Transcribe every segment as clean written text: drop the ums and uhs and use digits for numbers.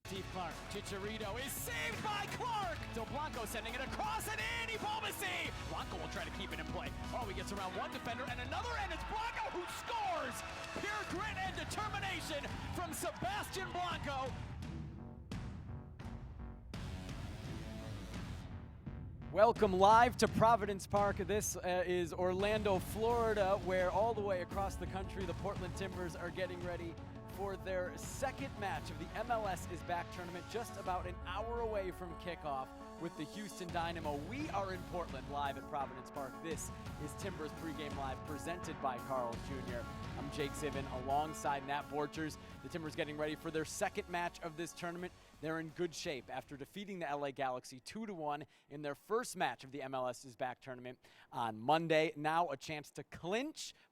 Steve Clark, Chicharito is saved by Clark. So Blanco sending it across and in, Diplomacy. Blanco will try to keep it in play. Oh, he gets around one defender and another, and it's Blanco who scores. Pure grit and determination from Sebastian Blanco. Welcome live to Providence Park. This is Orlando, Florida, where all the way across the country, the Portland Timbers are getting ready for their second match of the MLS is Back tournament, just about an hour away from kickoff with the Houston Dynamo. We are in Portland, live at Providence Park. This is Timbers Pregame Live, presented by Carl's Jr. I'm Jake Zivin, alongside Nat Borchers. The Timbers getting ready for their second match of this tournament. They're in good shape after defeating the LA Galaxy 2-1 in their first match of the MLS is Back tournament on Monday. Now a chance to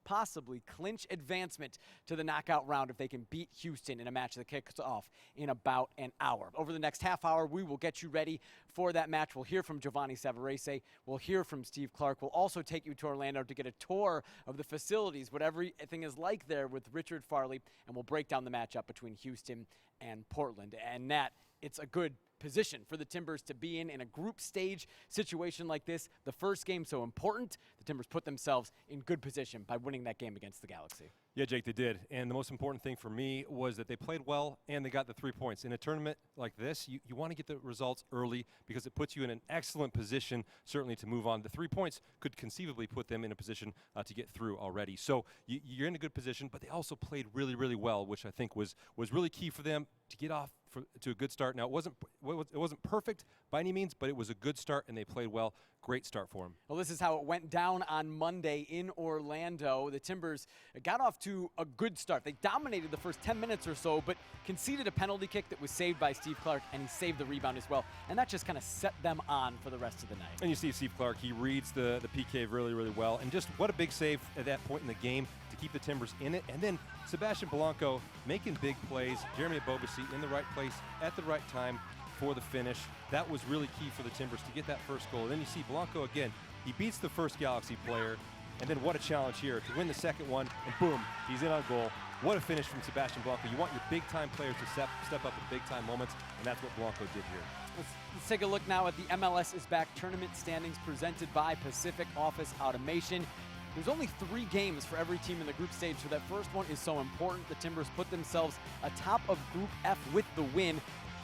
possibly clinch advancement to the knockout round if they can beat Houston in a match that kicks off in about an hour. Over the next half hour, we will get you ready for that match. We'll hear from Giovanni Savarese. We'll hear from Steve Clark. We'll also take you to Orlando to get a tour of the facilities, what everything is like there with Richard Farley, and we'll break down the matchup between Houston and Portland. And Nat, it's a good position for the Timbers to be in a group stage situation like this. The first game so important, the Timbers put themselves in good position by winning that game against the Galaxy. Yeah, Jake, they did. And the most important thing for me was that they played well and they got the 3 points. In a tournament like this, you want to get the results early because it puts you in an excellent position, certainly, to move on. The 3 points could conceivably put them in a position to get through already. So you're in a good position, but they also played really, really well, which I think was really key for them to get off to a good start. Now, it wasn't perfect by any means, but it was a good start, and they played well. Great start for them. Well, this is how it went down on Monday in Orlando. The Timbers got off to a good start. They dominated the first 10 minutes or so, but conceded a penalty kick that was saved by Steve Clark, and he saved the rebound as well. And that just kind of set them on for the rest of the night. And you see Steve Clark, he reads the PK really, really well. And just what a big save at that point in the game to keep the Timbers in it. And then Sebastian Blanco making big plays. Jeremy Ebobisse in the right place at the right time for the finish. That was really key for the Timbers to get that first goal. And then you see Blanco again. He beats the first Galaxy player. And then what a challenge here to win the second one. And boom, he's in on goal. What a finish from Sebastian Blanco. You want your big-time players to step up in big-time moments, and that's what Blanco did here. Let's take a look now at the MLS is Back tournament standings presented by Pacific Office Automation. There's only 3 games for every team in the group stage, so that first one is so important. The Timbers put themselves atop of Group F with the win.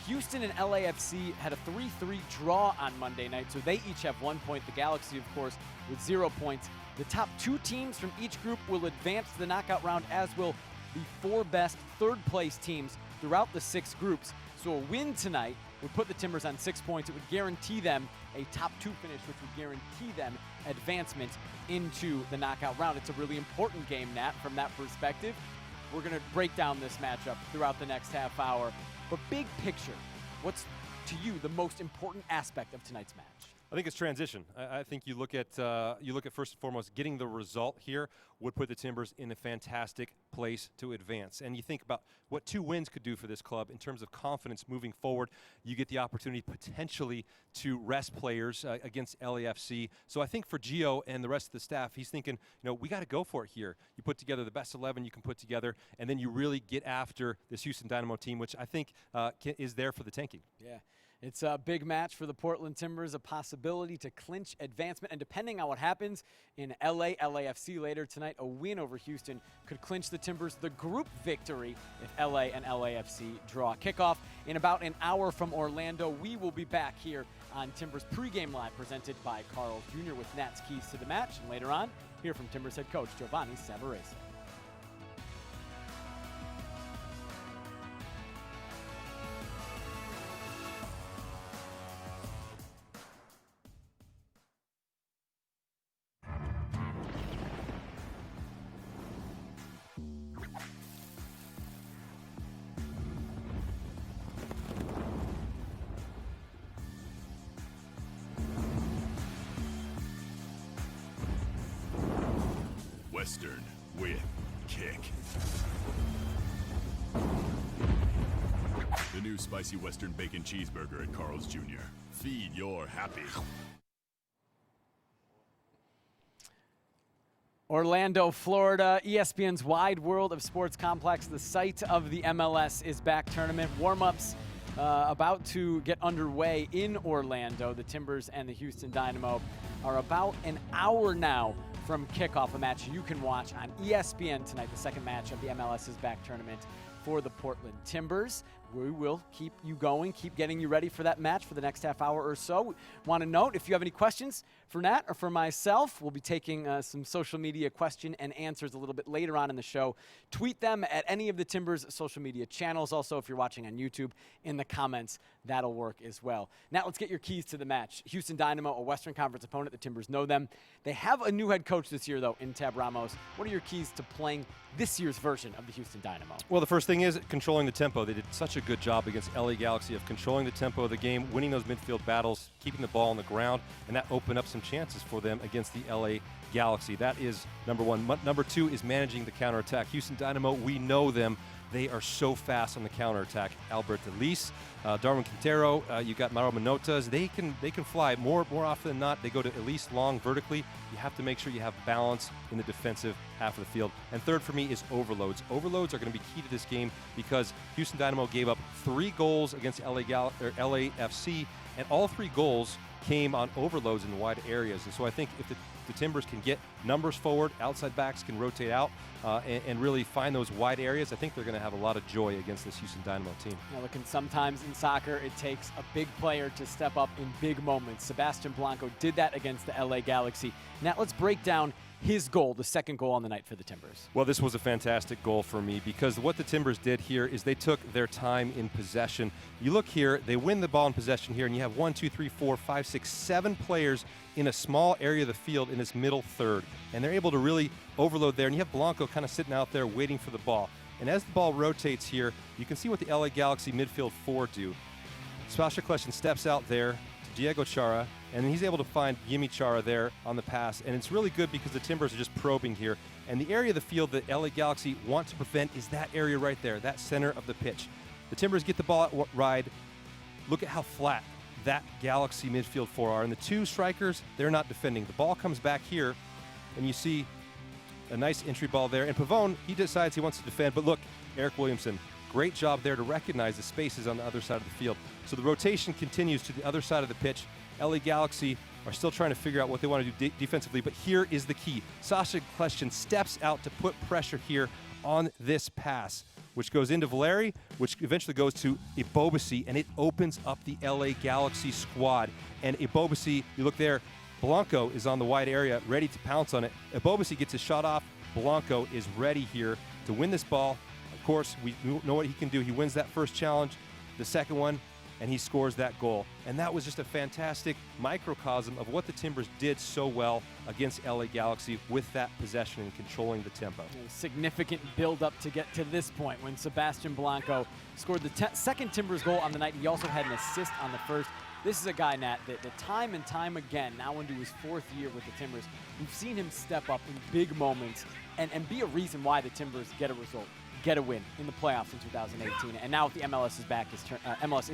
Houston and LAFC had a 3-3 draw on Monday night, so they each have 1 point. The Galaxy, of course, with 0 points. The top 2 teams from each group will advance to the knockout round, as will the 4 best third-place teams throughout the 6 groups. So a win tonight would put the Timbers on 6 points. It would guarantee them a top 2 finish, which would guarantee them advancement into the knockout round. It's a really important game, Nat, from that perspective. We're going to break down this matchup throughout the next half hour. But big picture, what's, to you, the most important aspect of tonight's match? I think it's transition. I think you look at first and foremost, getting the result here would put the Timbers in a fantastic place to advance. And you think about what 2 wins could do for this club in terms of confidence moving forward. You get the opportunity potentially to rest players against LAFC. So I think for Gio and the rest of the staff, he's thinking, we got to go for it here. You put together the best 11 you can put together, and then you really get after this Houston Dynamo team, which I think is there for the tanking. Yeah. It's a big match for the Portland Timbers, a possibility to clinch advancement. And depending on what happens in LAFC later tonight, a win over Houston could clinch the Timbers the group victory if LA and LAFC draw. Kickoff in about an hour from Orlando. We will be back here on Timbers Pregame Live, presented by Carl's Jr. with Nat's keys to the match. And later on, hear from Timbers head coach Giovanni Savarese. Western with kick. The new spicy Western bacon cheeseburger at Carl's Jr. Feed your happy. Orlando, Florida, ESPN's Wide World of Sports Complex, the site of the MLS is Back tournament. Warm-ups about to get underway in Orlando. The Timbers and the Houston Dynamo are about an hour now from kickoff, a match you can watch on ESPN tonight, the second match of the MLS is Back tournament for the Portland Timbers. We will keep you going, keep getting you ready for that match for the next half hour or so. Want to note, if you have any questions for Nat or for myself, we'll be taking some social media question and answers a little bit later on in the show. Tweet them at any of the Timbers social media channels. Also, if you're watching on YouTube, in the comments, that'll work as well. Nat, let's get your keys to the match. Houston Dynamo, a Western Conference opponent. The Timbers know them. They have a new head coach this year, though, in Tab Ramos. What are your keys to playing this year's version of the Houston Dynamo? Well, the first thing is controlling the tempo. They did such a good job against LA Galaxy of controlling the tempo of the game, winning those midfield battles, keeping the ball on the ground, and that opened up some chances for them against the LA Galaxy. That is number one. Number two is managing the counterattack. Houston Dynamo, we know them. They are so fast on the counterattack. Albert Elise, Darwin Quintero, you got Mauro Manotas. They can fly more often than not. They go to Elise long vertically. You have to make sure you have balance in the defensive half of the field. And third for me is overloads. Overloads are going to be key to this game because Houston Dynamo gave up 3 goals against LAFC, and all 3 goals came on overloads in wide areas. And so I think if the Timbers can get numbers forward, outside backs can rotate out, and really find those wide areas, I think they're going to have a lot of joy against this Houston Dynamo team. Now, look, and sometimes in soccer, it takes a big player to step up in big moments. Sebastian Blanco did that against the LA Galaxy. Now, let's break down his goal, the second goal on the night for the Timbers. Well, this was a fantastic goal for me because what the Timbers did here is they took their time in possession. You look here, they win the ball in possession here, and you have 1, 2, 3, 4, 5, 6, 7 players in a small area of the field in this middle third, and they're able to really overload there, and you have Blanco kind of sitting out there waiting for the ball. And as the ball rotates here, you can see what the LA Galaxy midfield 4 do. Sasha Kleshin steps out there to Diego Chara, and he's able to find Yimi Chara there on the pass. And it's really good because the Timbers are just probing here. And the area of the field that LA Galaxy want to prevent is that area right there, that center of the pitch. The Timbers get the ball at ride. Look at how flat that Galaxy midfield 4 are. And the 2 strikers, they're not defending. The ball comes back here, and you see a nice entry ball there. And Pavone, he decides he wants to defend. But look, Eric Williamson, great job there to recognize the spaces on the other side of the field. So the rotation continues to the other side of the pitch. LA Galaxy are still trying to figure out what they want to do defensively, but here is the key. Sasha Kleshin steps out to put pressure here on this pass, which goes into Valeri, which eventually goes to Ebobisse, and it opens up the LA Galaxy squad. And Ebobisse, you look there, Blanco is on the wide area, ready to pounce on it. Ebobisse gets his shot off. Blanco is ready here to win this ball. Of course, we know what he can do. He wins that first challenge, the second one, and he scores that goal. And that was just a fantastic microcosm of what the Timbers did so well against LA Galaxy with that possession and controlling the tempo. A significant build-up to get to this point when Sebastian Blanco scored the second Timbers goal on the night. He also had an assist on the first. This is a guy, Nat, that time and time again, now into his 4th year with the Timbers, we've seen him step up in big moments and be a reason why the Timbers get a result, get a win in the playoffs in 2018. And now with the MLS is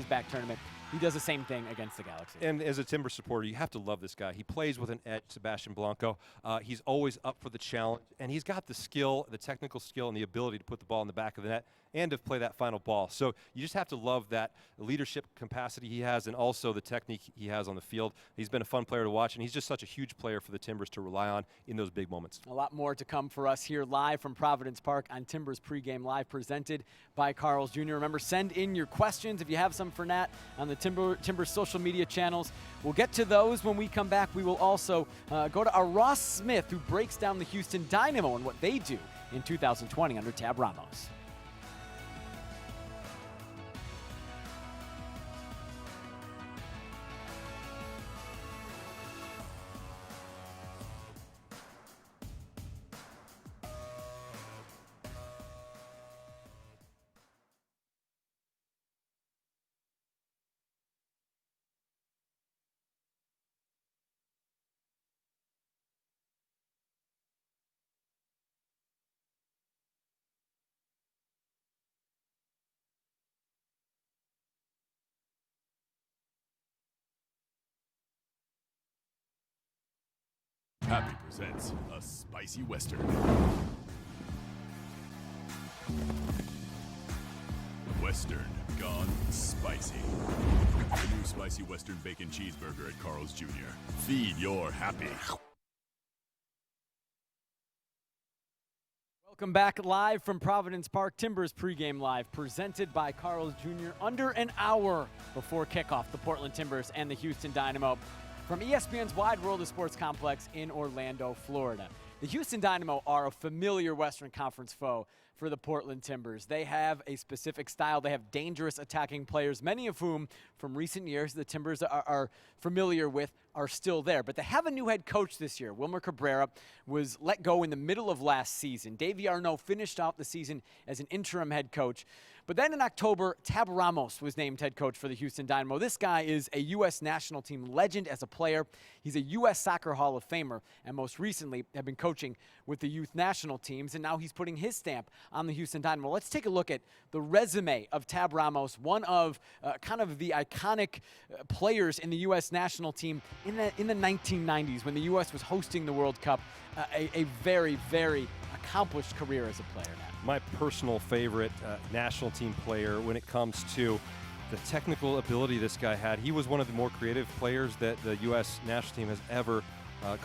Back tournament, he does the same thing against the Galaxy. And as a Timber supporter, you have to love this guy. He plays with an edge, Sebastian Blanco. He's always up for the challenge, and he's got the skill, the technical skill, and the ability to put the ball in the back of the net and to play that final ball. So you just have to love that leadership capacity he has and also the technique he has on the field. He's been a fun player to watch, and he's just such a huge player for the Timbers to rely on in those big moments. A lot more to come for us here live from Providence Park on Timbers Pregame Live, presented by Carl's Jr. Remember, send in your questions if you have some for Nat on the Timbers social media channels. We'll get to those when we come back. We will also go to Ross Smith, who breaks down the Houston Dynamo and what they do in 2020 under Tab Ramos. Happy presents a spicy Western. Western gone spicy. spicy Western bacon cheeseburger at Carl's Jr. Feed your happy. Welcome back live from Providence Park. Timbers pregame live, presented by Carl's Jr. Under an hour before kickoff, the Portland Timbers and the Houston Dynamo from ESPN's Wide World of Sports complex in Orlando, Florida. The Houston Dynamo are a familiar Western Conference foe for the Portland Timbers. They have a specific style. They have dangerous attacking players, many of whom from recent years the Timbers are familiar with are still there. But they have a new head coach this year. Wilmer Cabrera was let go in the middle of last season. Davey Arnaud finished out the season as an interim head coach. But then in October, Tab Ramos was named head coach for the Houston Dynamo. This guy is a U.S. national team legend as a player. He's a U.S. Soccer Hall of Famer, and most recently have been coaching with the youth national teams, and now he's putting his stamp on the Houston Dynamo. Let's take a look at the resume of Tab Ramos, one of kind of the iconic players in the U.S. national team in the 1990s when the U.S. was hosting the World Cup. A very, very accomplished career as a player now. My personal favorite national team player when it comes to the technical ability this guy had. He was one of the more creative players that the U.S. national team has ever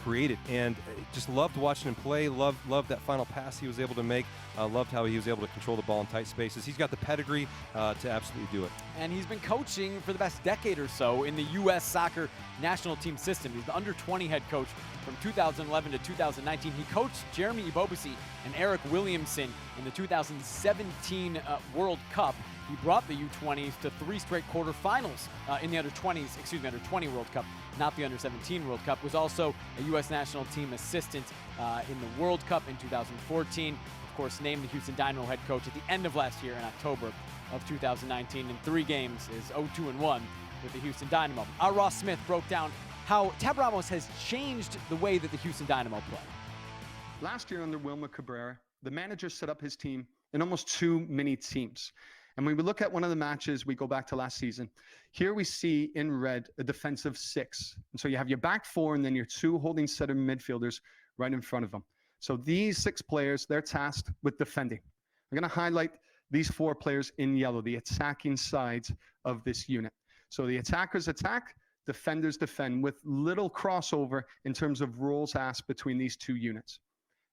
created, and just loved watching him play, loved that final pass he was able to make, loved how he was able to control the ball in tight spaces. He's got the pedigree to absolutely do it. And he's been coaching for the past decade or so in the U.S. soccer national team system. He's the under-20 head coach from 2011 to 2019. He coached Jeremy Ebobisse and Eric Williamson in the 2017 World Cup. He brought the U20s to 3 straight quarterfinals in the under-20 World Cup, not the under-17 World Cup. Was also a U.S. national team assistant in the World Cup in 2014. Of course, named the Houston Dynamo head coach at the end of last year in October of 2019. In 3 games is 0-2-1 with the Houston Dynamo. Our Ross Smith broke down how Tab Ramos has changed the way that the Houston Dynamo play. Last year under Wilmer Cabrera, the manager set up his team in almost too many teams. And when we look at one of the matches, we go back to last season. Here we see in red a defensive 6. And so you have your back 4 and then your 2 holding center midfielders right in front of them. So these 6 players, they're tasked with defending. I'm going to highlight these 4 players in yellow, the attacking sides of this unit. So the attackers attack, defenders defend, with little crossover in terms of roles asked between these 2 units.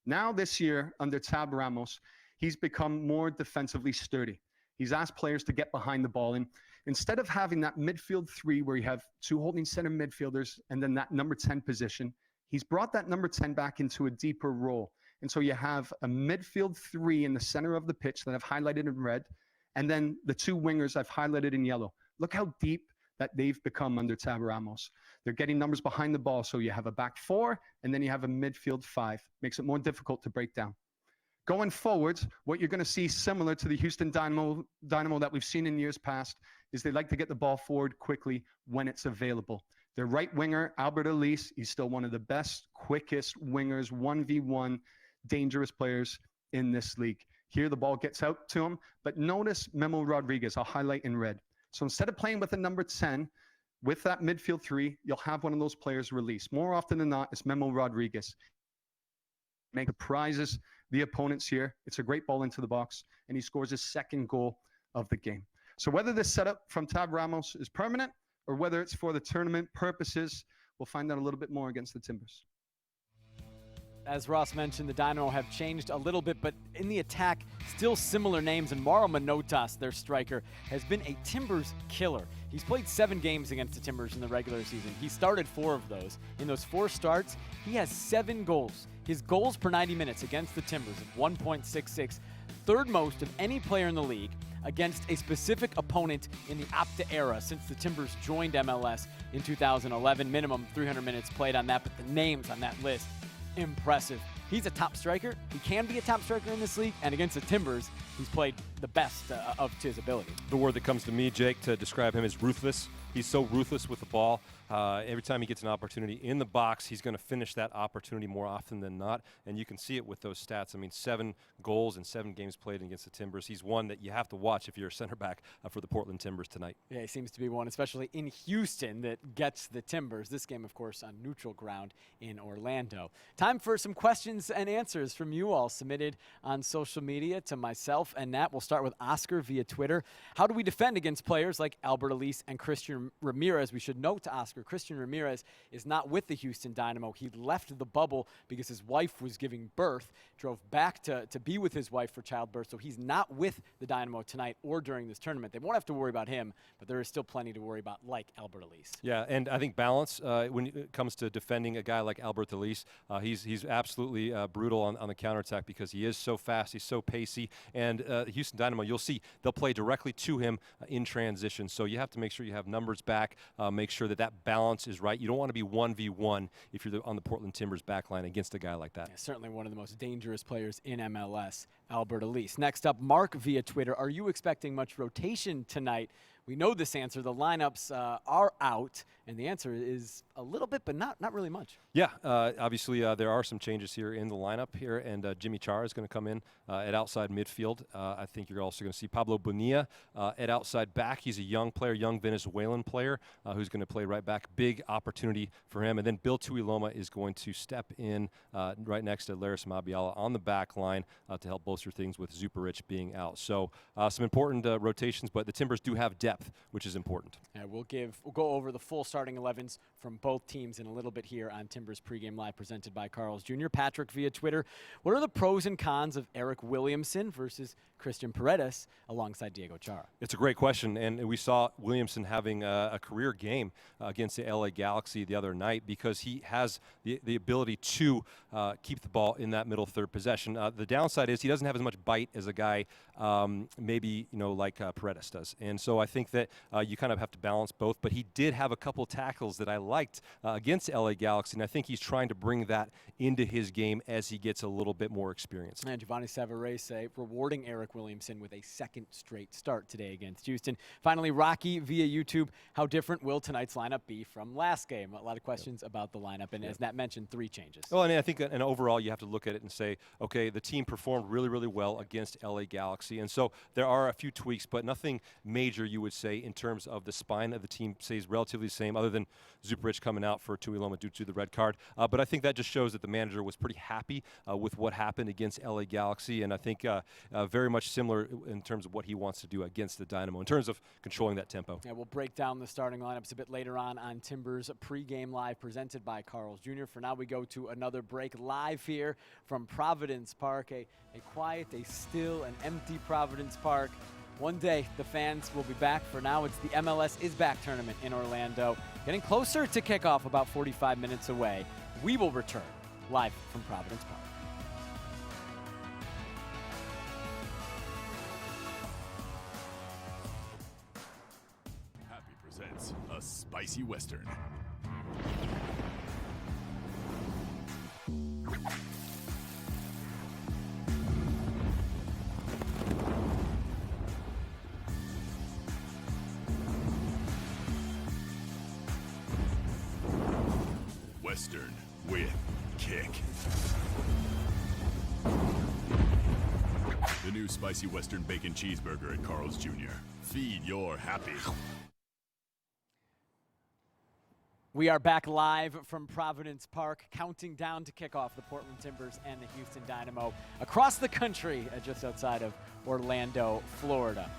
Now this year, under Tab Ramos, he's become more defensively sturdy. He's asked players to get behind the ball. And instead of having that midfield 3 where you have 2 holding center midfielders and then that number 10 position, he's brought that number 10 back into a deeper role. And so you have a midfield 3 in the center of the pitch that I've highlighted in red, and then the 2 wingers I've highlighted in yellow. Look how deep that they've become under Tab Ramos. They're getting numbers behind the ball, so you have a back 4, and then you have a midfield 5. Makes it more difficult to break down. Going forward, what you're going to see similar to the Houston Dynamo that we've seen in years past is they like to get the ball forward quickly when it's available. Their right winger, Albert Elise, he's still one of the best, quickest wingers, 1v1, dangerous players in this league. Here the ball gets out to him, but notice Memo Rodriguez, I'll highlight in red. So instead of playing with a number 10, with that midfield 3, you'll have one of those players release. More often than not, it's Memo Rodriguez. Surprises the opponents here. It's a great ball into the box, and he scores his 2nd goal of the game. So whether this setup from Tab Ramos is permanent or whether it's for the tournament purposes, we'll find out a little bit more against the Timbers. As Ross mentioned, the Dynamo have changed a little bit, but in the attack, still similar names. And Mauro Manotas, their striker, has been a Timbers killer. He's played 7 games against the Timbers in the regular season. He started 4 of those. In those 4 starts, he has 7 goals. His goals per 90 minutes against the Timbers of 1.66, 3rd most of any player in the league against a specific opponent in the Opta era since the Timbers joined MLS in 2011. Minimum 300 minutes played on that, but the names on that list, impressive. He's a top striker. He can be a top striker in this league, and against the Timbers, he's played the best of his ability. The word that comes to me, Jake, to describe him is ruthless. He's so ruthless with the ball. Every time he gets an opportunity in the box, he's going to finish that opportunity more often than not, and you can see it with those stats. I mean, 7 goals in 7 games played against the Timbers. He's one that you have to watch if you're a center back for the Portland Timbers tonight. Yeah, he seems to be one, especially in Houston, that gets the Timbers. This game, of course, on neutral ground in Orlando. Time for some questions and answers from you all submitted on social media to myself and Nat. We'll start with Oscar via Twitter. How do we defend against players like Albert Elise and Christian Ramirez? We should note to Oscar, Christian Ramirez is not with the Houston Dynamo. He left the bubble because his wife was giving birth, drove back to be with his wife for childbirth, so he's not with the Dynamo tonight or during this tournament. They won't have to worry about him, but there is still plenty to worry about, like Albert Elise. Yeah, and I think balance when it comes to defending a guy like Albert Elise, he's absolutely brutal on the counterattack because he is so fast, he's so pacey, and the Houston Dynamo, you'll see, they'll play directly to him in transition, so you have to make sure you have numbers back, make sure that balance is right. You don't want to be 1v1 if you're on the Portland Timbers back line against a guy like that. Yeah, certainly one of the most dangerous players in MLS, Albert Elise. Next up, Mark via Twitter. Are you expecting much rotation tonight? We know this answer. The lineups are out, and the answer is a little bit, but not really much. Yeah, obviously there are some changes here in the lineup here, and Jimmy Chara is going to come in at outside midfield. I think you're also going to see Pablo Bonilla at outside back. He's a young player, young Venezuelan player who's going to play right back. Big opportunity for him. And then Bill Tuiloma is going to step in right next to Laris Mabiala on the back line to help bolster things with Zuparic being out. So some important rotations, but the Timbers do have depth, which is important. We'll go over the full starting 11s from both teams in a little bit here on Timbers Pregame Live, presented by Carl's Jr. Patrick via Twitter. What are the pros and cons of Eric Williamson versus Christian Paredes alongside Diego Chara? It's a great question, and we saw Williamson having a career game against the LA Galaxy the other night because he has the ability to keep the ball in that middle third possession. The downside is he doesn't have as much bite as a guy maybe like Paredes does, and so I think that you kind of have to balance both. But he did have a couple tackles that I liked against LA Galaxy, and I think he's trying to bring that into his game as he gets a little bit more experience. And Giovanni Savarese rewarding Eric Williamson with a second straight start today against Houston. Finally, Rocky via YouTube, how different will tonight's lineup be from last game? A lot of questions about the lineup, and as Nat mentioned, 3 changes. Well, and I think and overall you have to look at it and say, okay, the team performed really, really well against LA Galaxy, and so there are a few tweaks, but nothing major, you would say, in terms of the spine of the team stays relatively the same, other than Zuparic coming out for Tuiloma due to the red card. But I think that just shows that the manager was pretty happy with what happened against LA Galaxy, and I think very much similar in terms of what he wants to do against the Dynamo in terms of controlling that tempo. Yeah, we'll break down the starting lineups a bit later on Timbers Pregame Live, presented by Carl's Jr. For now, we go to another break live here from Providence Park, a quiet, a still, and empty Providence Park. One day, the fans will be back. For now, it's the MLS Is Back tournament in Orlando. Getting closer to kickoff, about 45 minutes away. We will return live from Providence Park. Happy presents a spicy Western. Western with kick. The new spicy Western bacon cheeseburger at Carl's Jr. Feed your happy. We are back live from Providence Park, counting down to kickoff the Portland Timbers and the Houston Dynamo across the country, just outside of Orlando, Florida.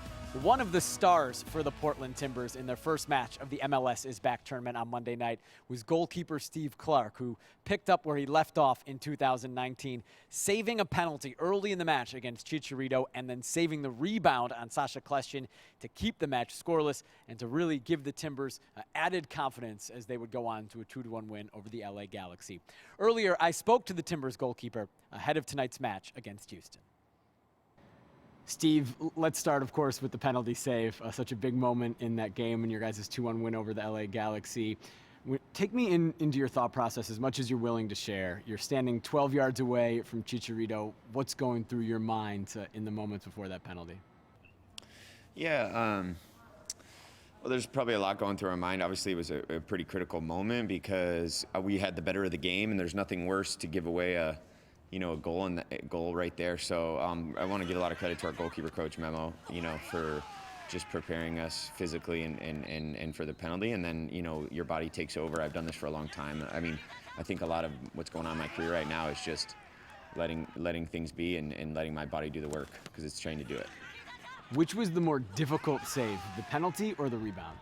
One of the stars for the Portland Timbers in their first match of the MLS Is Back tournament on Monday night was goalkeeper Steve Clark, who picked up where he left off in 2019, saving a penalty early in the match against Chicharito and then saving the rebound on Sasha Kljestan to keep the match scoreless and to really give the Timbers added confidence as they would go on to a 2-1 win over the LA Galaxy. Earlier, I spoke to the Timbers goalkeeper ahead of tonight's match against Houston. Steve, let's start, of course, with the penalty save. Such a big moment in that game and your guys' 2-1 win over the LA Galaxy. Take me into your thought process as much as you're willing to share. You're standing 12 yards away from Chicharito. What's going through your mind in the moments before that penalty? Yeah, Well, there's probably a lot going through our mind. Obviously, it was a pretty critical moment because we had the better of the game, and there's nothing worse to give away a goal right there. So I want to give a lot of credit to our goalkeeper coach, Memo, for just preparing us physically and for the penalty. And then, your body takes over. I've done this for a long time. I mean, I think a lot of what's going on in my career right now is just letting things be and letting my body do the work because it's trained to do it. Which was the more difficult save, the penalty or the rebound?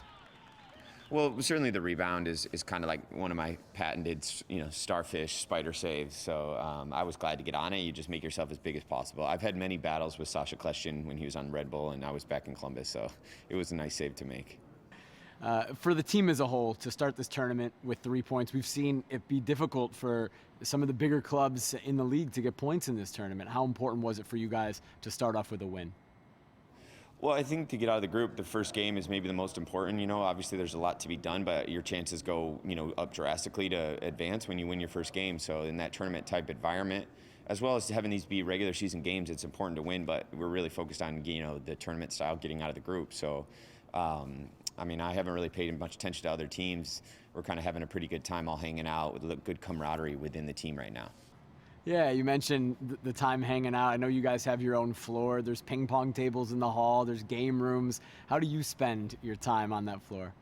Well, certainly the rebound is kind of like one of my patented, starfish spider saves. So I was glad to get on it. You just make yourself as big as possible. I've had many battles with Sasha Kleshchin when he was on Red Bull, and I was back in Columbus. So it was a nice save to make. For the team as a whole, to start this tournament with 3 points, we've seen it be difficult for some of the bigger clubs in the league to get points in this tournament. How important was it for you guys to start off with a win? Well, I think to get out of the group, the first game is maybe the most important. Obviously there's a lot to be done, but your chances go, up drastically to advance when you win your first game. So in that tournament type environment, as well as having these be regular season games, it's important to win, but we're really focused on, the tournament style, getting out of the group. So, I haven't really paid much attention to other teams. We're kind of having a pretty good time all hanging out with good camaraderie within the team right now. Yeah, you mentioned the time hanging out. I know you guys have your own floor. There's ping pong tables in the hall. There's game rooms. How do you spend your time on that floor?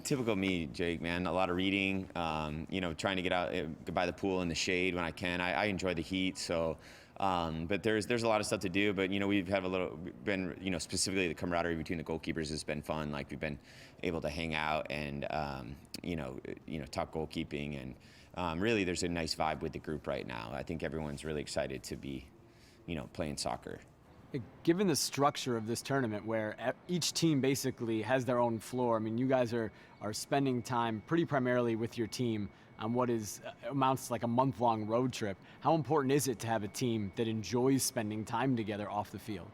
Typical me, Jake, man. A lot of reading, trying to get out by the pool in the shade when I can. I enjoy the heat, so, but there's a lot of stuff to do. But, we've had specifically the camaraderie between the goalkeepers has been fun. Like, we've been able to hang out and, talk goalkeeping. And really, there's a nice vibe with the group right now. I think everyone's really excited to be, playing soccer. Given the structure of this tournament where each team basically has their own floor, you guys are spending time pretty primarily with your team on what amounts to like a month-long road trip. How important is it to have a team that enjoys spending time together off the field?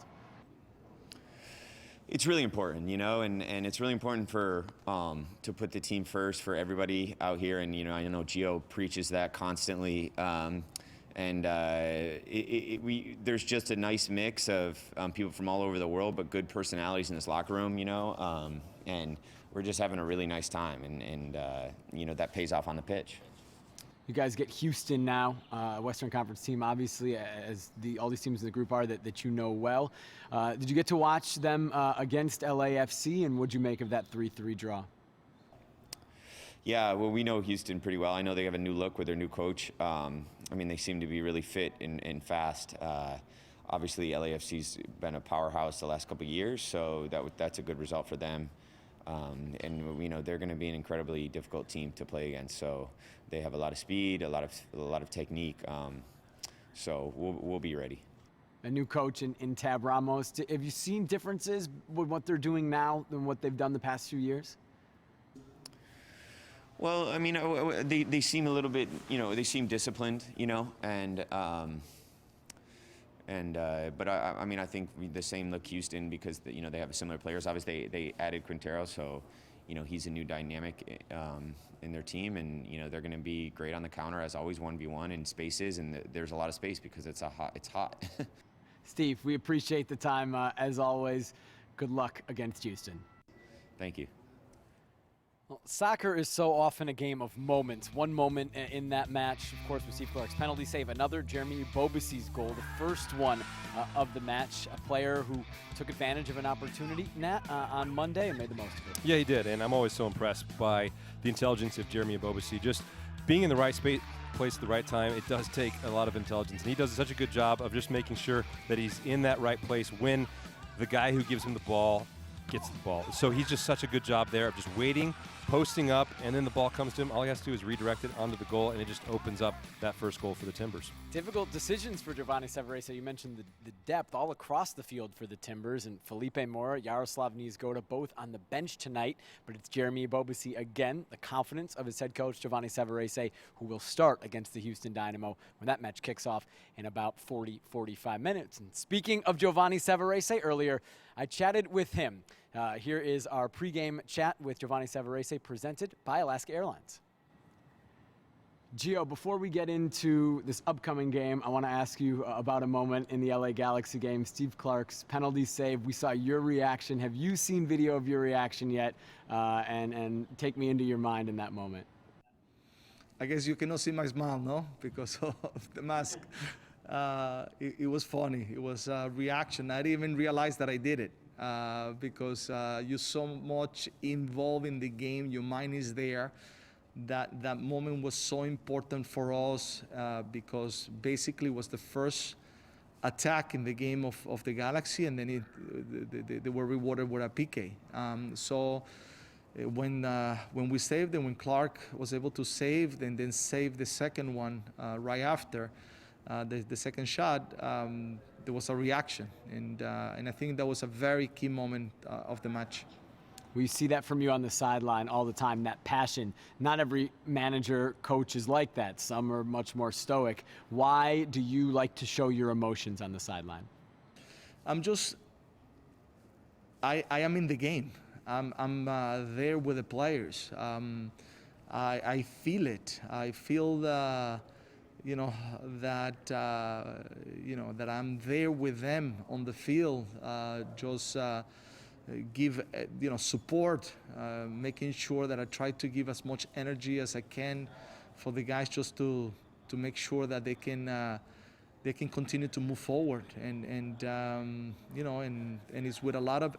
It's really important, and it's really important for to put the team first for everybody out here. And I know Gio preaches that constantly. There's just a nice mix of people from all over the world, but good personalities in this locker room, and we're just having a really nice time, and that pays off on the pitch. You guys get Houston now, Western Conference team, obviously, as all these teams in the group are that you know well. Did you get to watch them against LAFC, and what'd you make of that 3-3 draw? Yeah, well, we know Houston pretty well. I know they have a new look with their new coach. They seem to be really fit and fast. Obviously, LAFC's been a powerhouse the last couple of years, so that's a good result for them. And we know they're going to be an incredibly difficult team to play against. So they have a lot of speed, a lot of technique. So we'll be ready. A new coach in Tab Ramos. Have you seen differences with what they're doing now than what they've done the past few years? Well, they seem a little bit, they seem disciplined, but I think the same look Houston because they have similar players. Obviously, they added Quintero, so he's a new dynamic in their team, and they're going to be great on the counter as always, 1v1 in spaces, and there's a lot of space because it's hot. Steve, we appreciate the time as always. Good luck against Houston. Thank you. Well, soccer is so often a game of moments. One moment in that match, of course, was Steve Clark's penalty save. Another, Jeremy Bobusi's goal, the first one of the match. A player who took advantage of an opportunity, Nat, on Monday and made the most of it. Yeah, he did, and I'm always so impressed by the intelligence of Jeremy Bobusi. Just being in the right place at the right time, it does take a lot of intelligence, and he does such a good job of just making sure that he's in that right place when the guy who gives him the ball gets the ball. So he's just such a good job there of just waiting, posting up, and then the ball comes to him. All he has to do is redirect it onto the goal, and it just opens up that first goal for the Timbers. Difficult decisions for Giovanni Savarese. You mentioned the depth all across the field for the Timbers, and Felipe Mora, Yaroslav Niezgoda, both on the bench tonight, but it's Jeremy Bobusi again, the confidence of his head coach, Giovanni Savarese, who will start against the Houston Dynamo when that match kicks off in about 40-45 minutes. And speaking of Giovanni Savarese, earlier I chatted with him. Here is our pregame chat with Giovanni Savarese presented by Alaska Airlines. Gio, before we get into this upcoming game, I want to ask you about a moment in the LA Galaxy game, Steve Clark's penalty save. We saw your reaction. Have you seen video of your reaction yet? And take me into your mind in that moment. I guess you cannot see my smile, no? Because of the mask. It was funny. It was a reaction. I didn't even realize that I did it because you're so much involved in the game. Your mind is there. That moment was so important for us because basically it was the first attack in the game of the Galaxy, and then they were rewarded with a PK. So when we saved and when Clark was able to save and then save the second one right after the second shot, there was a reaction, and I think that was a very key moment of the match. We see that from you on the sideline all the time, that passion. Not every manager, coach is like that. Some are much more stoic. Why do you like to show your emotions on the sideline? I am in the game. I'm there with the players. I feel it. I feel that I'm there with them on the field. Give support, making sure that I try to give as much energy as I can for the guys, just to make sure that they can continue to move forward, and it's with a lot of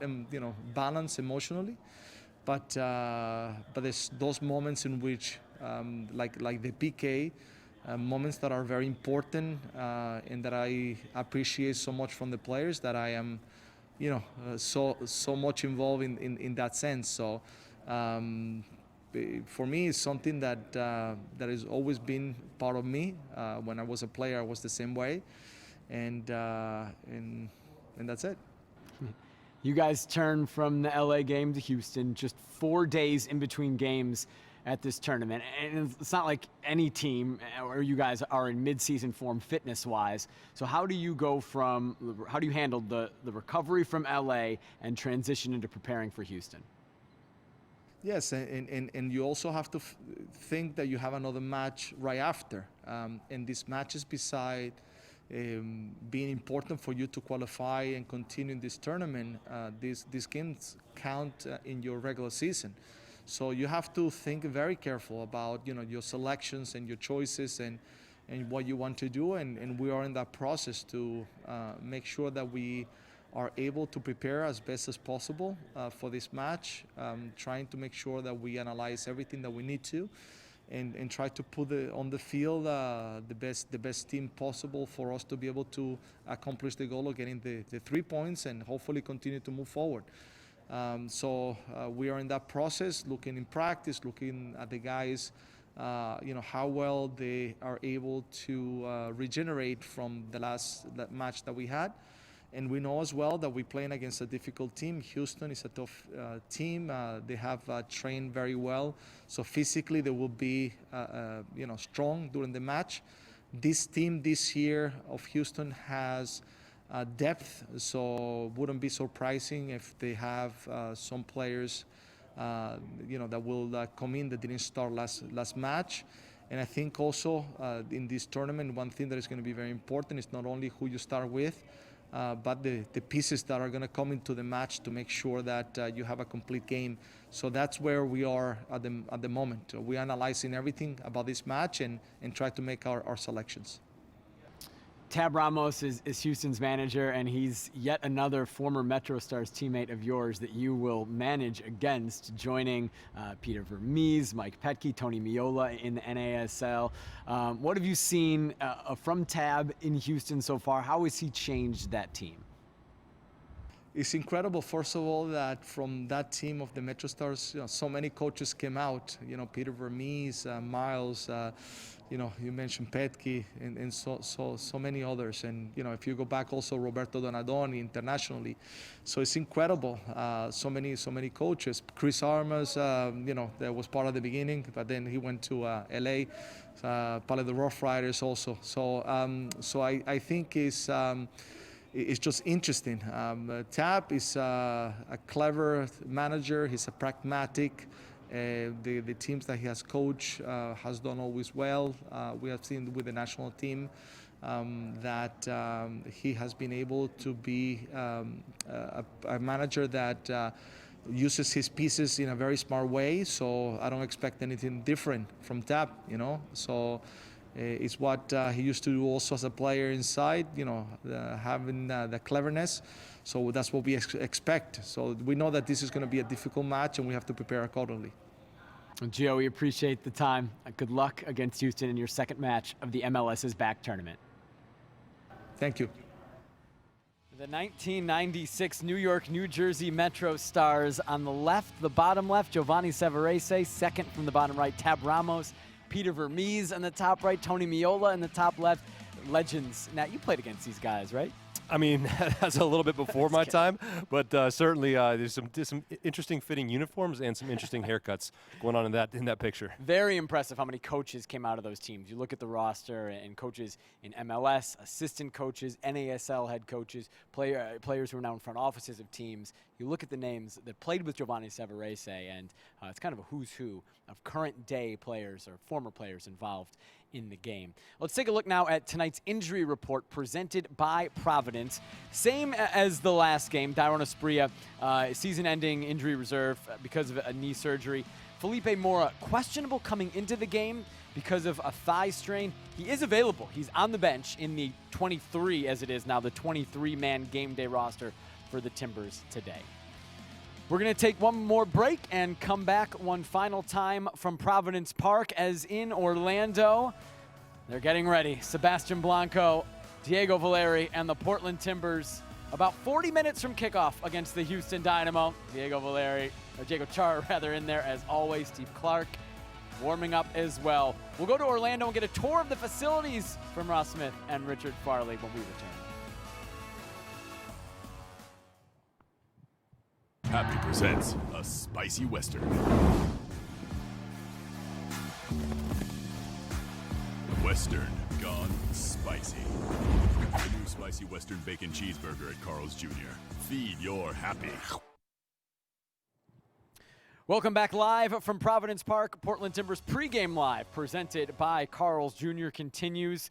balance emotionally, but there's those moments in which like the PK moments that are very important and that I appreciate so much from the players, that I am so much involved in that sense. So for me, it's something that has always been part of me. When I was a player, I was the same way, and that's it. You guys turn from the LA game to Houston, just 4 days in between games at this tournament. And it's not like any team, or you guys are in mid-season form fitness-wise. So how do you handle the recovery from LA and transition into preparing for Houston? Yes, and you also have to think that you have another match right after. And this match is beside being important for you to qualify and continue in this tournament. These games count in your regular season. So you have to think very careful about your selections and your choices and what you want to do, and we are in that process to make sure that we are able to prepare as best as possible for this match, trying to make sure that we analyze everything that we need to, and try to put on the field the best team possible for us to be able to accomplish the goal of getting the 3 points and hopefully continue to move forward. So we are in that process, looking in practice, looking at the guys, how well they are able to regenerate from that match that we had. And we know as well that we're playing against a difficult team. Houston is a tough team. They have trained very well. So physically they will be strong during the match. This team this year of Houston has depth, so wouldn't be surprising if they have some players that will come in that didn't start last match. And I think also in this tournament, one thing that is going to be very important is not only who you start with, but the pieces that are going to come into the match to make sure that you have a complete game. So that's where we are at the moment. We're analyzing everything about this match and try to make our selections. Tab Ramos is Houston's manager, and he's yet another former MetroStars teammate of yours that you will manage against, joining Peter Vermees, Mike Petke, Tony Miola in the NASL. What have you seen from Tab in Houston so far? How has he changed that team? It's incredible, first of all, that from that team of the MetroStars, so many coaches came out. Peter Vermees, Miles, you mentioned Petke, and so many others. And if you go back, also Roberto Donadoni internationally. So it's incredible. So many coaches. Chris Armas, that was part of the beginning, but then he went to LA. Part of the Rough Riders also. So I think it's just interesting. Tab is a clever manager. He's a pragmatic, The teams that he has coached has done always well. We have seen with the national team that he has been able to be a manager that uses his pieces in a very smart way. So I don't expect anything different from Tab, So it's what he used to do also as a player inside, having the cleverness. So that's what we expect. So we know that this is going to be a difficult match, and we have to prepare accordingly. Gio, we appreciate the time. Good luck against Houston in your second match of the MLS's back tournament. Thank you. The 1996 New York, New Jersey Metro Stars on the left, the bottom left, Giovanni Savarese. Second from the bottom right, Tab Ramos. Peter Vermees on the top right, Tony Miola in the top left. Legends. Nat, you played against these guys, right? I mean, that's a little bit before my time, but certainly there's some interesting fitting uniforms and some interesting haircuts going on in that picture. Very impressive how many coaches came out of those teams. You look at the roster and coaches in MLS, assistant coaches, NASL head coaches, players who are now in front offices of teams. You look at the names that played with Giovanni Savarese, and it's kind of a who's who of current day players or former players involved in the game. Let's take a look now at tonight's injury report presented by Providence. Same as the last game, Dairon Asprilla, season-ending injury reserve because of a knee surgery. Felipe Mora, questionable coming into the game because of a thigh strain. He is available. He's on the bench in the 23, as it is now, the 23-man game day roster for the Timbers today. We're going to take one more break and come back one final time from Providence Park, as in Orlando. They're getting ready. Sebastian Blanco, Diego Valeri, and the Portland Timbers about 40 minutes from kickoff against the Houston Dynamo. Diego Chara rather, in there as always. Steve Clark warming up as well. We'll go to Orlando and get a tour of the facilities from Ross Smith and Richard Farley when we return. Happy presents a spicy Western. Western gone spicy. The new spicy Western bacon cheeseburger at Carl's Jr. Feed your happy. Welcome back live from Providence Park. Portland Timbers pregame live presented by Carl's Jr. continues.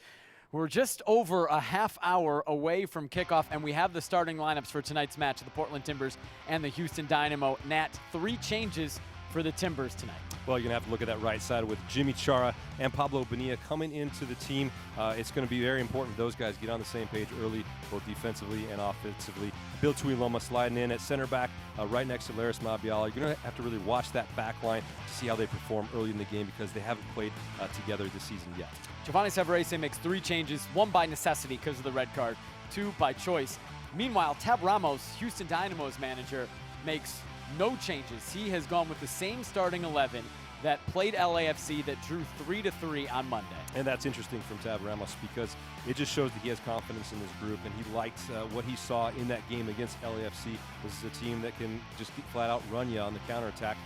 We're just over a half hour away from kickoff, and we have the starting lineups for tonight's match of the Portland Timbers and the Houston Dynamo. Nat, 3 changes for the Timbers tonight. Well, you're going to have to look at that right side with Jimmy Chara and Pablo Bonilla coming into the team. It's going to be very important for those guys to get on the same page early, both defensively and offensively. Bill Tuiloma sliding in at center back right next to Laris Mabiala. You're going to have to really watch that back line to see how they perform early in the game because they haven't played together this season yet. Giovanni Savarese makes 3 changes, 1 by necessity because of the red card, 2 by choice. Meanwhile, Tab Ramos, Houston Dynamo's manager, makes no changes. He has gone with the same starting 11 that played LAFC that drew 3-3 on Monday. And that's interesting from Tab Ramos because it just shows that he has confidence in his group, and he liked what he saw in that game against LAFC. This is a team that can just flat out run you on the counterattack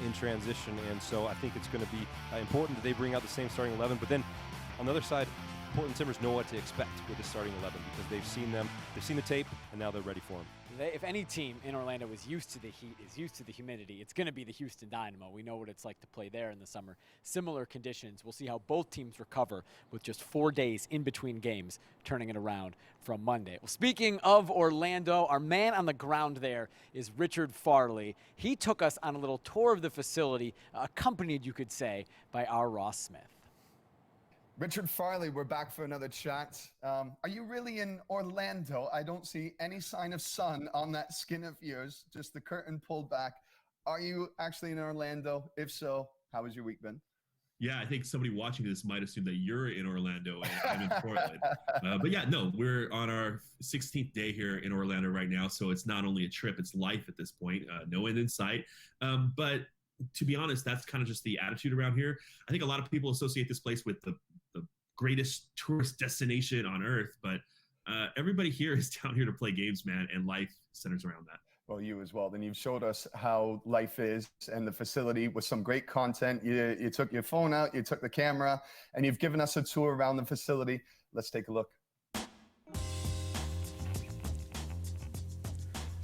in transition, and so I think it's going to be important that they bring out the same starting 11. But then on the other side, Portland Timbers know what to expect with the starting 11 because they've seen the tape, and now they're ready for him. If any team in Orlando is used to the heat, is used to the humidity, it's going to be the Houston Dynamo. We know what it's like to play there in the summer. Similar conditions. We'll see how both teams recover with just 4 days in between games, turning it around from Monday. Well, speaking of Orlando, our man on the ground there is Richard Farley. He took us on a little tour of the facility, accompanied, you could say, by our Ross Smith. Richard Farley, we're back for another chat. Are you really in Orlando? I don't see any sign of sun on that skin of yours, just the curtain pulled back. Are you actually in Orlando? If so, how has your week been? Yeah, I think somebody watching this might assume that you're in Orlando and I'm in Portland. But yeah, no, we're on our 16th day here in Orlando right now. So it's not only a trip, it's life at this point. No end in sight. But to be honest, that's kind of just the attitude around here. I think a lot of people associate this place with the greatest tourist destination on earth, but everybody here is down here to play games, man, and life centers around that. Well, you as well. Then you've showed us how life is and the facility with some great content. You took your phone out, you took the camera, and you've given us a tour around the facility. Let's take a look.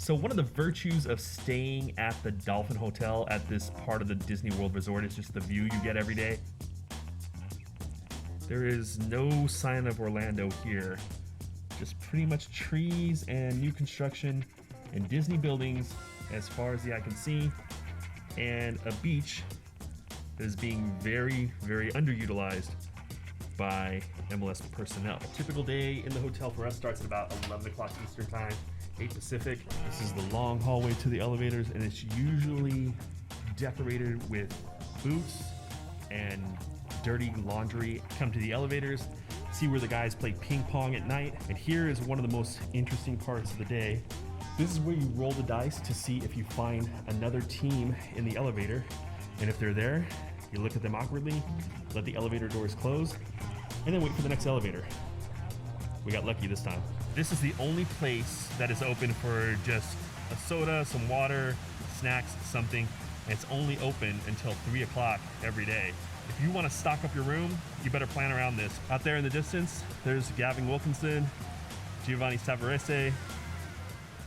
So one of the virtues of staying at the Dolphin Hotel at this part of the Disney World Resort is just the view you get every day. There is no sign of Orlando here. Just pretty much trees and new construction and Disney buildings as far as the eye can see, and a beach that is being very, very underutilized by MLS personnel. A typical day in the hotel for us starts at about 11 o'clock Eastern time, 8 Pacific. This is the long hallway to the elevators, and it's usually decorated with boots and dirty laundry. Come to the elevators, see where the guys play ping pong at night. And here is one of the most interesting parts of the day. This is where you roll the dice to see if you find another team in the elevator. And if they're there, you look at them awkwardly, let the elevator doors close, and then wait for the next elevator. We got lucky this time. This is the only place that is open for just a soda, some water, snacks, something, and it's only open until 3 o'clock every day. If you want to stock up your room, you better plan around this. Out there in the distance, there's Gavin Wilkinson, Giovanni Tavarese,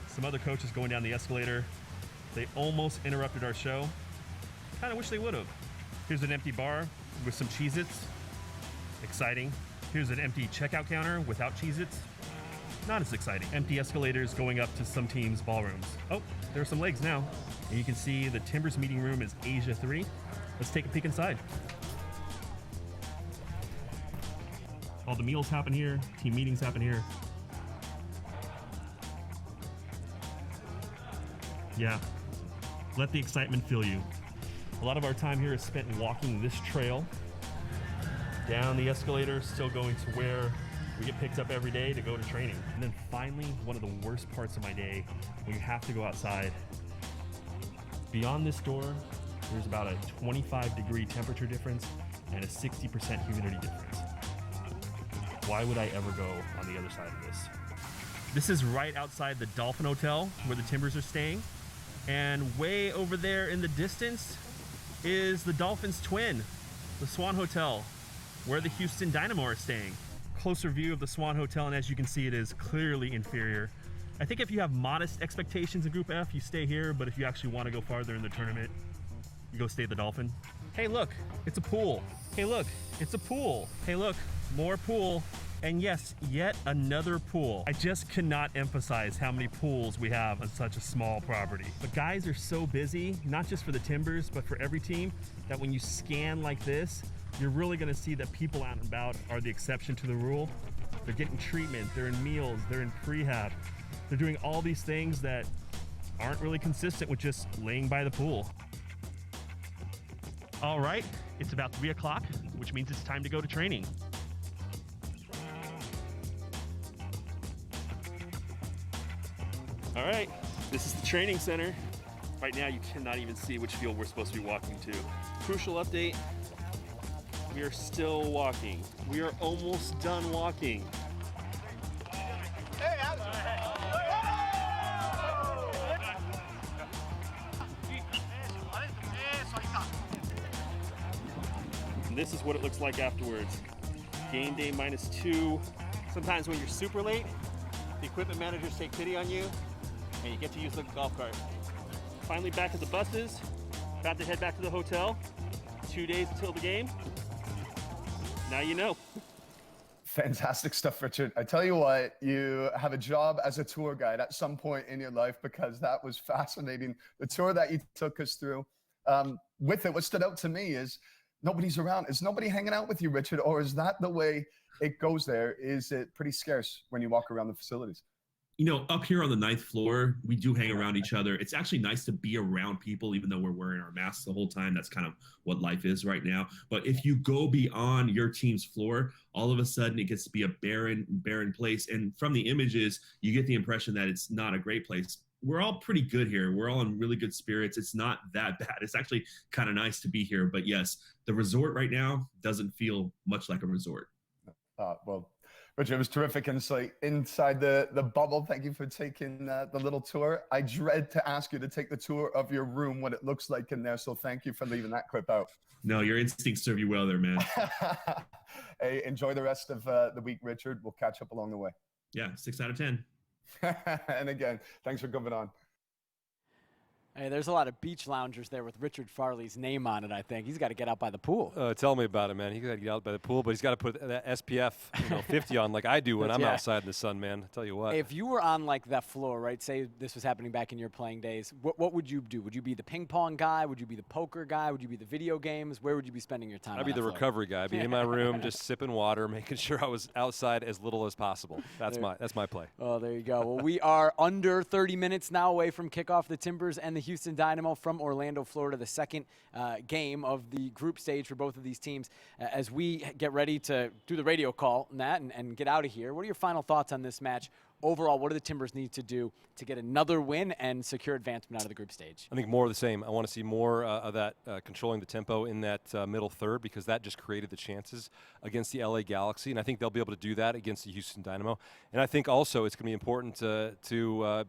some other coaches going down the escalator. They almost interrupted our show. Kind of wish they would have. Here's an empty bar with some Cheez-Its. Exciting. Here's an empty checkout counter without Cheez-Its. Not as exciting. Empty escalators going up to some teams' ballrooms. Oh, there are some legs now. And you can see the Timbers meeting room is Asia 3. Let's take a peek inside. All the meals happen here, team meetings happen here. Yeah, let the excitement fill you. A lot of our time here is spent walking this trail down the escalator, still going to where we get picked up every day to go to training. And then finally, one of the worst parts of my day, when you have to go outside. Beyond this door, there's about a 25-degree temperature difference and a 60% humidity difference. Why would I ever go on the other side of this? This is right outside the Dolphin Hotel where the Timbers are staying. And way over there in the distance is the Dolphins' twin, the Swan Hotel, where the Houston Dynamo are staying. Closer view of the Swan Hotel, and as you can see, it is clearly inferior. I think if you have modest expectations in Group F, you stay here, but if you actually want to go farther in the tournament, you go stay at the Dolphin. Hey look, it's a pool. Hey look, it's a pool. Hey look, more pool. And yes, yet another pool. I just cannot emphasize how many pools we have on such a small property. But guys are so busy, not just for the Timbers, but for every team, that when you scan like this, you're really gonna see that people out and about are the exception to the rule. They're getting treatment, they're in meals, they're in prehab. They're doing all these things that aren't really consistent with just laying by the pool. All right, it's about 3 o'clock, which means it's time to go to training. All right, this is the training center. Right now, you cannot even see which field we're supposed to be walking to. Crucial update, we are still walking. We are almost done walking. And this is what it looks like afterwards. Game day -2. Sometimes when you're super late, the equipment managers take pity on you, and you get to use the golf cart. Finally back at the buses, about to head back to the hotel. 2 days until the game. Now you know. Fantastic stuff, Richard. I tell you what, you have a job as a tour guide at some point in your life, because that was fascinating. The tour that you took us through. With it, what stood out to me is nobody's around. Is nobody hanging out with you, Richard? Or is that the way it goes there? Is it pretty scarce when you walk around the facilities? You know, up here on the 9th floor, we do hang around each other. It's actually nice to be around people, even though we're wearing our masks the whole time. That's kind of what life is right now. But if you go beyond your team's floor, all of a sudden it gets to be a barren place. And from the images, you get the impression that it's not a great place. We're all pretty good here. We're all in really good spirits. It's not that bad. It's actually kind of nice to be here. But yes, the resort right now doesn't feel much like a resort. Well, Richard, it was terrific insight inside the bubble. Thank you for taking the little tour. I dread to ask you to take the tour of your room, what it looks like in there. So thank you for leaving that clip out. No, your instincts serve you well there, man. Hey, enjoy the rest of the week, Richard. We'll catch up along the way. Yeah, 6 out of 10. And again, thanks for coming on. Hey, there's a lot of beach loungers there with Richard Farley's name on it, I think. He's got to get out by the pool. Tell me about it, man. He's got to get out by the pool, but he's got to put that SPF 50 on like I do when I'm outside in the sun, man. I'll tell you what. If you were on like that floor, right, say this was happening back in your playing days, what would you do? Would you be the ping pong guy? Would you be the poker guy? Would you be the video games? Where would you be spending your time? I'd be the recovery guy. I'd be in my room just sipping water, making sure I was outside as little as possible. That's my play. Oh, there you go. Well, we are under 30 minutes now away from kickoff. The Timbers and the Houston Dynamo from Orlando, Florida, the second game of the group stage for both of these teams. As we get ready to do the radio call, Nat, and get out of here, what are your final thoughts on this match? Overall, what do the Timbers need to do to get another win and secure advancement out of the group stage? I think more of the same. I want to see more of that controlling the tempo in that middle third, because that just created the chances against the LA Galaxy, and I think they'll be able to do that against the Houston Dynamo. And I think also it's going to be important to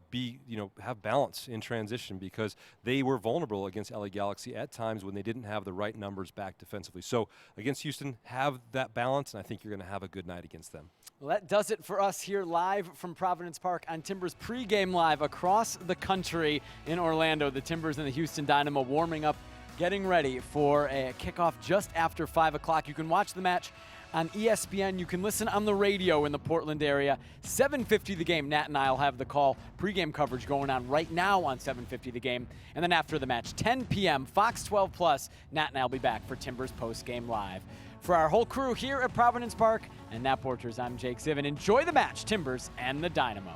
have balance in transition, because they were vulnerable against LA Galaxy at times when they didn't have the right numbers back defensively. So against Houston, have that balance, and I think you're going to have a good night against them. Well, that does it for us here live from Providence Park on Timbers Pregame Live across the country in Orlando. The Timbers and the Houston Dynamo warming up, getting ready for a kickoff just after 5 o'clock. You can watch the match on ESPN. You can listen on the radio in the Portland area. 7:50 the game. Nat and I will have the call. Pregame coverage going on right now on 7:50 the game. And then after the match, 10 p.m., Fox 12 Plus, Nat and I will be back for Timbers Postgame Live. For our whole crew here at Providence Park and Nat Borchers, I'm Jake Zivin. Enjoy the match, Timbers and the Dynamo.